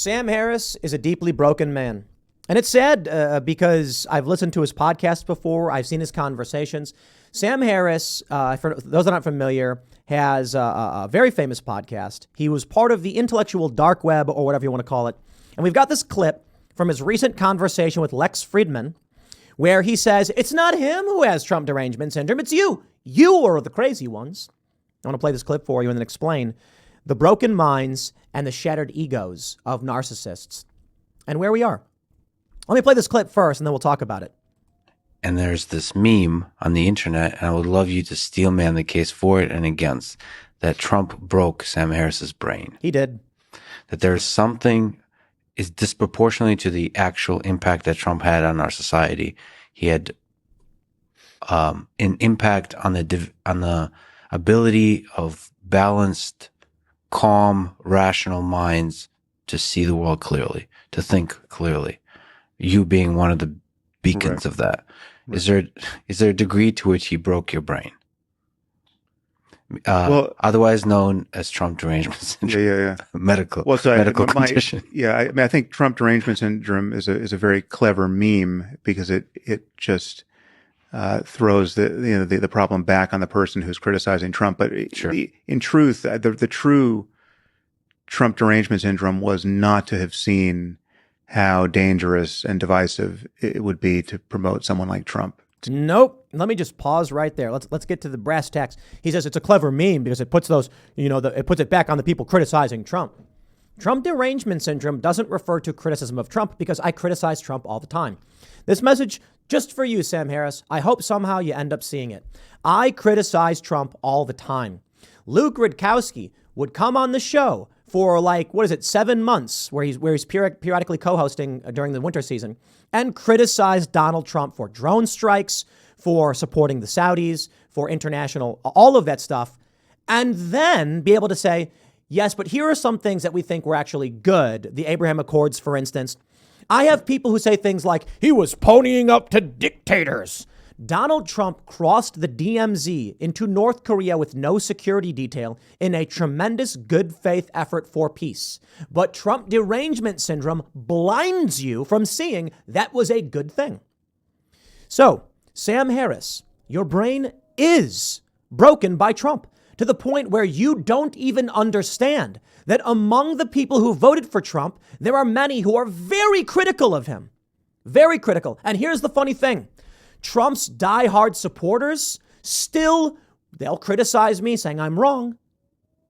Sam Harris is a deeply broken man. And it's sad because I've listened to his podcast before. I've seen his conversations. Sam Harris, for those that aren't familiar, has a very famous podcast. He was part of the intellectual dark web, or whatever you want to call it. And we've got this clip from his recent conversation with Lex Fridman, where he says, it's not him who has Trump derangement syndrome. It's you. You are the crazy ones. I want to play this clip for you and then explain the broken minds and the shattered egos of narcissists and where we are. Let me play this clip first and then we'll talk about it. And there's this meme on the internet, and I would love you to steel man the case for it and against, that Trump broke Sam Harris's brain. He did. That there's something is disproportionately to the actual impact that Trump had on our society. He had an impact on the ability of balanced, calm, rational minds to see the world clearly, to think clearly. You being one of the beacons of that. Is there a degree to which he broke your brain? Otherwise known as Trump derangement syndrome. Medical condition. I think Trump derangement syndrome is a very clever meme because it just throws the problem back on the person who's criticizing Trump. But in truth, the true Trump derangement syndrome was not to have seen how dangerous and divisive it would be to promote someone like Trump. Nope. Let me just pause right there. Let's get to the brass tacks. He says it's a clever meme because it puts it puts it back on the people criticizing Trump. Trump derangement syndrome doesn't refer to criticism of Trump because I criticize Trump all the time. This message just for you, Sam Harris. I hope somehow you end up seeing it. I criticize Trump all the time. Luke Rudkowski would come on the show for 7 months where he's periodically co-hosting during the winter season and criticize Donald Trump for drone strikes, for supporting the Saudis, for international, all of that stuff. And then be able to say, yes, but here are some things that we think were actually good. The Abraham Accords, for instance. I have people who say things like he was ponying up to dictators. Donald Trump crossed the DMZ into North Korea with no security detail in a tremendous good faith effort for peace. But Trump derangement syndrome blinds you from seeing that was a good thing. So, Sam Harris, your brain is broken by Trump to the point where you don't even understand that among the people who voted for Trump, there are many who are very critical of him. Very critical. And here's the funny thing. Trump's diehard supporters they'll criticize me saying I'm wrong,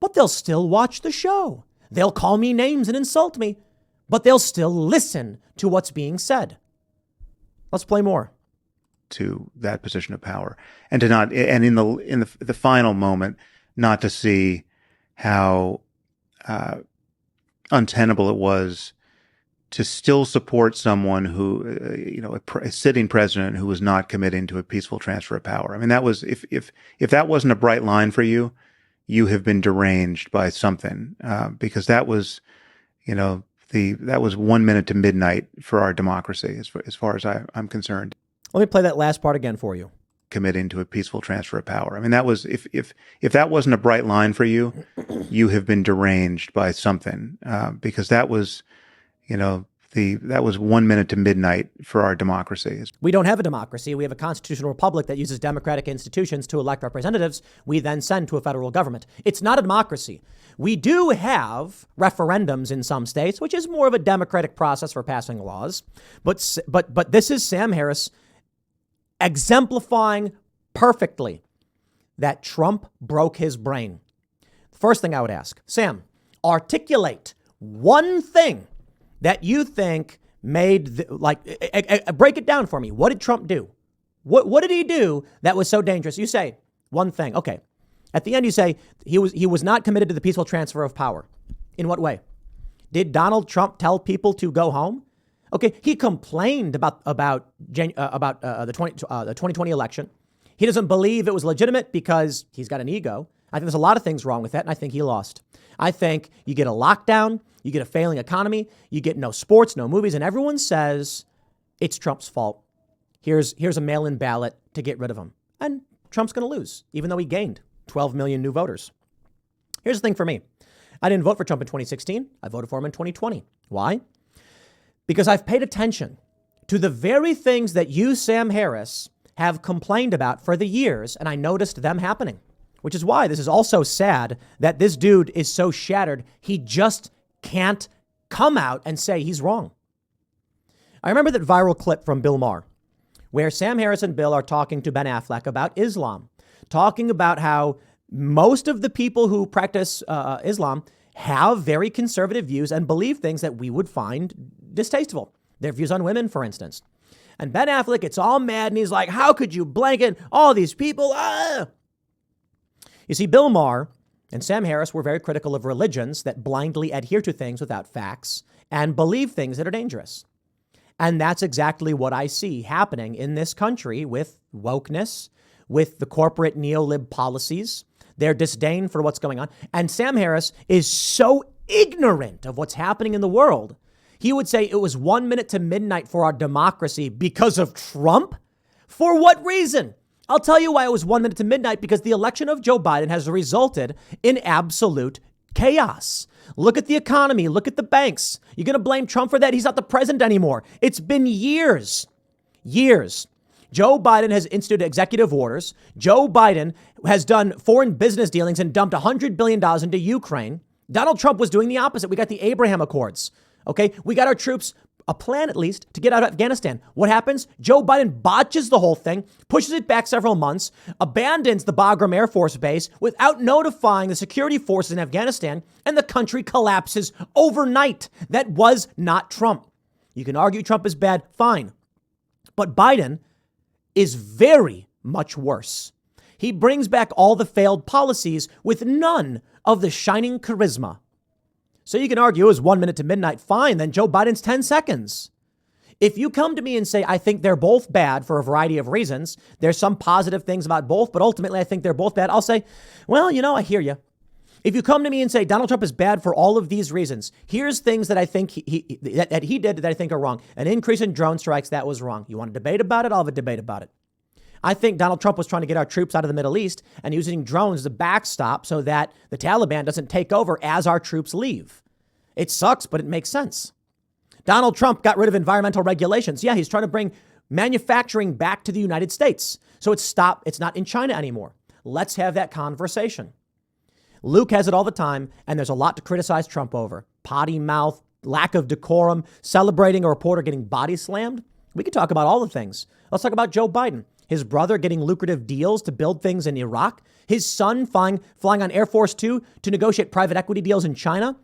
but they'll still watch the show. They'll call me names and insult me, but they'll still listen to what's being said. Let's play more. To that position of power and to not, and in the final moment, not to see how untenable it was to still support someone who, a sitting president who was not committing to a peaceful transfer of power. I mean, that was, if that wasn't a bright line for you, you have been deranged by something, because that was, that was 1 minute to midnight for our democracy, as far as I'm concerned. Let me play that last part again for you. Committing to a peaceful transfer of power. I mean, that was, if that wasn't a bright line for you, you have been deranged by something, because that was, that was 1 minute to midnight for our democracy. We don't have a democracy. We have a constitutional republic that uses democratic institutions to elect representatives we then send to a federal government. It's not a democracy. We do have referendums in some states, which is more of a democratic process for passing laws. But this is Sam Harris exemplifying perfectly that Trump broke his brain. First thing I would ask, Sam, articulate one thing that you think made, break it down for me. What did Trump do? What did he do that was so dangerous? You say one thing. Okay. At the end, you say he was not committed to the peaceful transfer of power. In what way? Did Donald Trump tell people to go home? Okay. He complained about the 2020 election. He doesn't believe it was legitimate because he's got an ego. I think there's a lot of things wrong with that, and I think he lost. I think you get a lockdown, you get a failing economy, you get no sports, no movies, and everyone says it's Trump's fault. Here's a mail-in ballot to get rid of him. And Trump's going to lose, even though he gained 12 million new voters. Here's the thing for me. I didn't vote for Trump in 2016. I voted for him in 2020. Why? Because I've paid attention to the very things that you, Sam Harris, have complained about for the years, and I noticed them happening, which is why this is also sad that this dude is so shattered. He just can't come out and say he's wrong. I remember that viral clip from Bill Maher where Sam Harris and Bill are talking to Ben Affleck about Islam, talking about how most of the people who practice Islam have very conservative views and believe things that we would find distasteful. Their views on women, for instance. And Ben Affleck gets all mad and he's like, how could you blanket all these people? Ah! You see, Bill Maher and Sam Harris were very critical of religions that blindly adhere to things without facts and believe things that are dangerous. And that's exactly what I see happening in this country with wokeness, with the corporate neolib policies, their disdain for what's going on. And Sam Harris is so ignorant of what's happening in the world. He would say it was 1 minute to midnight for our democracy because of Trump. For what reason? I'll tell you why it was 1 minute to midnight, because the election of Joe Biden has resulted in absolute chaos. Look at the economy. Look at the banks. You're going to blame Trump for that? He's not the president anymore. It's been years. Joe Biden has instituted executive orders. Joe Biden has done foreign business dealings and dumped $100 billion into Ukraine. Donald Trump was doing the opposite. We got the Abraham Accords. Okay, we got our troops, a plan at least, to get out of Afghanistan. What happens? Joe Biden botches the whole thing, pushes it back several months, abandons the Bagram Air Force Base without notifying the security forces in Afghanistan, and the country collapses overnight. That was not Trump. You can argue Trump is bad, fine. But Biden is very much worse. He brings back all the failed policies with none of the shining charisma. So you can argue it was 1 minute to midnight. Fine, then Joe Biden's 10 seconds. If you come to me and say, I think they're both bad for a variety of reasons, there's some positive things about both, but ultimately I think they're both bad, I'll say, well, I hear you. If you come to me and say Donald Trump is bad for all of these reasons, here's things that I think he did that I think are wrong. An increase in drone strikes, that was wrong. You want to debate about it? I'll have a debate about it. I think Donald Trump was trying to get our troops out of the Middle East and using drones as a backstop so that the Taliban doesn't take over as our troops leave. It sucks, but it makes sense. Donald Trump got rid of environmental regulations. Yeah, he's trying to bring manufacturing back to the United States. So it's not in China anymore. Let's have that conversation. Luke has it all the time, and there's a lot to criticize Trump over. Potty mouth, lack of decorum, celebrating a reporter getting body slammed. We could talk about all the things. Let's talk about Joe Biden. His brother getting lucrative deals to build things in Iraq. His son flying on Air Force Two to negotiate private equity deals in China.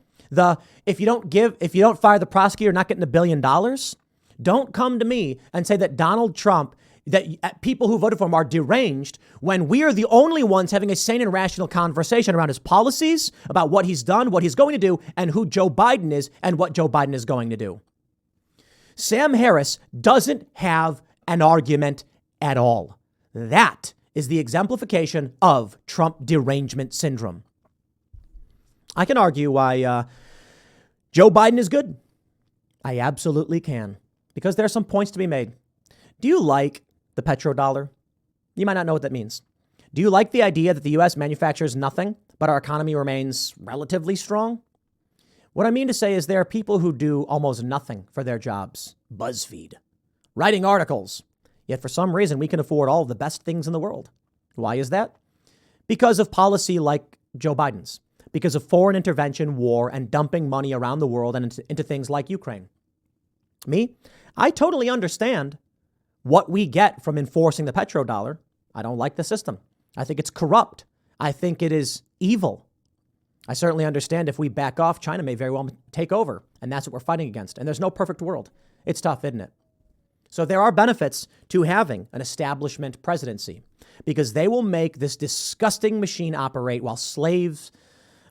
If you don't fire the prosecutor, you're not getting $1 billion. Don't come to me and say that Donald Trump, that people who voted for him are deranged when we are the only ones having a sane and rational conversation around his policies, about what he's done, what he's going to do, and who Joe Biden is and what Joe Biden is going to do. Sam Harris doesn't have an argument at all. That is the exemplification of Trump derangement syndrome. I can argue why Joe Biden is good. I absolutely can, because there are some points to be made. Do you like the petrodollar? You might not know what that means. Do you like the idea that the U.S. manufactures nothing, but our economy remains relatively strong? What I mean to say is there are people who do almost nothing for their jobs. BuzzFeed, writing articles. Yet for some reason, we can afford all of the best things in the world. Why is that? Because of policy like Joe Biden's. Because of foreign intervention, war, and dumping money around the world and into things like Ukraine. Me, I totally understand what we get from enforcing the petrodollar. I don't like the system. I think it's corrupt. I think it is evil. I certainly understand if we back off, China may very well take over. And that's what we're fighting against. And there's no perfect world. It's tough, isn't it? So there are benefits to having an establishment presidency, because they will make this disgusting machine operate while slaves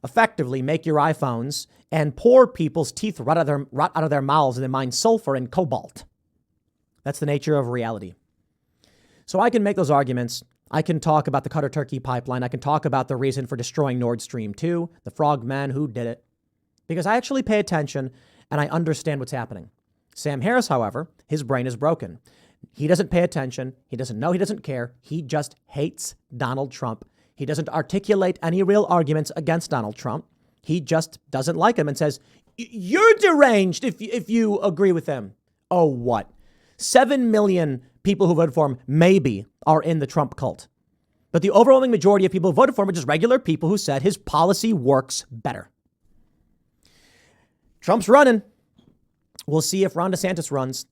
effectively make your iPhones and poor people's teeth rot out of their mouths and they mine sulfur and cobalt. That's the nature of reality. So I can make those arguments. I can talk about the Qatar-Turkey pipeline. I can talk about the reason for destroying Nord Stream 2, the frogmen who did it, because I actually pay attention and I understand what's happening. Sam Harris, however, his brain is broken. He doesn't pay attention. He doesn't know. He doesn't care. He just hates Donald Trump. He doesn't articulate any real arguments against Donald Trump. He just doesn't like him and says, you're deranged if you agree with him. Oh, what? 7 million people who voted for him maybe are in the Trump cult. But the overwhelming majority of people who voted for him are just regular people who said his policy works better. Trump's running. We'll see if Ron DeSantis runs.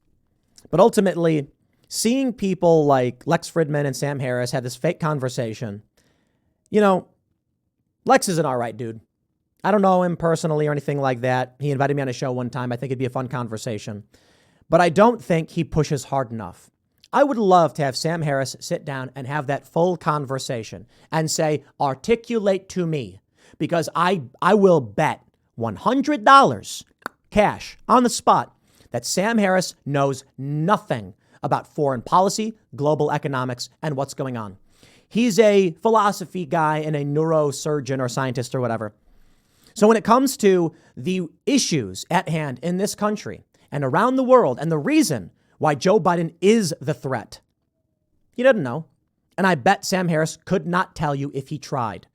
But ultimately, seeing people like Lex Fridman and Sam Harris have this fake conversation, you know, Lex is an all right dude. I don't know him personally or anything like that. He invited me on a show one time. I think it'd be a fun conversation. But I don't think he pushes hard enough. I would love to have Sam Harris sit down and have that full conversation and say, articulate to me, because I will bet $100 cash on the spot that Sam Harris knows nothing about foreign policy, global economics, and what's going on. He's a philosophy guy and a neurosurgeon or scientist or whatever. So when it comes to the issues at hand in this country and around the world and the reason why Joe Biden is the threat, he doesn't know. And I bet Sam Harris could not tell you if he tried.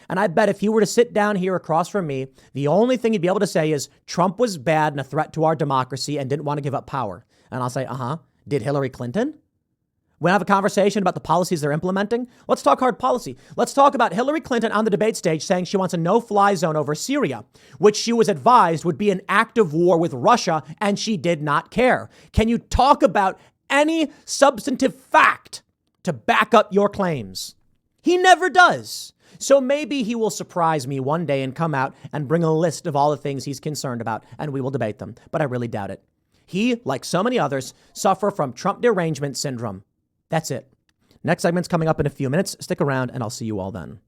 And I bet if he were to sit down here across from me, the only thing he'd be able to say is Trump was bad and a threat to our democracy and didn't want to give up power. And I'll say, did Hillary Clinton? We'll have a conversation about the policies they're implementing. Let's talk hard policy. Let's talk about Hillary Clinton on the debate stage saying she wants a no-fly zone over Syria, which she was advised would be an act of war with Russia, and she did not care. Can you talk about any substantive fact to back up your claims? He never does. So maybe he will surprise me one day and come out and bring a list of all the things he's concerned about, and we will debate them. But I really doubt it. He, like so many others, suffer from Trump derangement syndrome. That's it. Next segment's coming up in a few minutes. Stick around and I'll see you all then.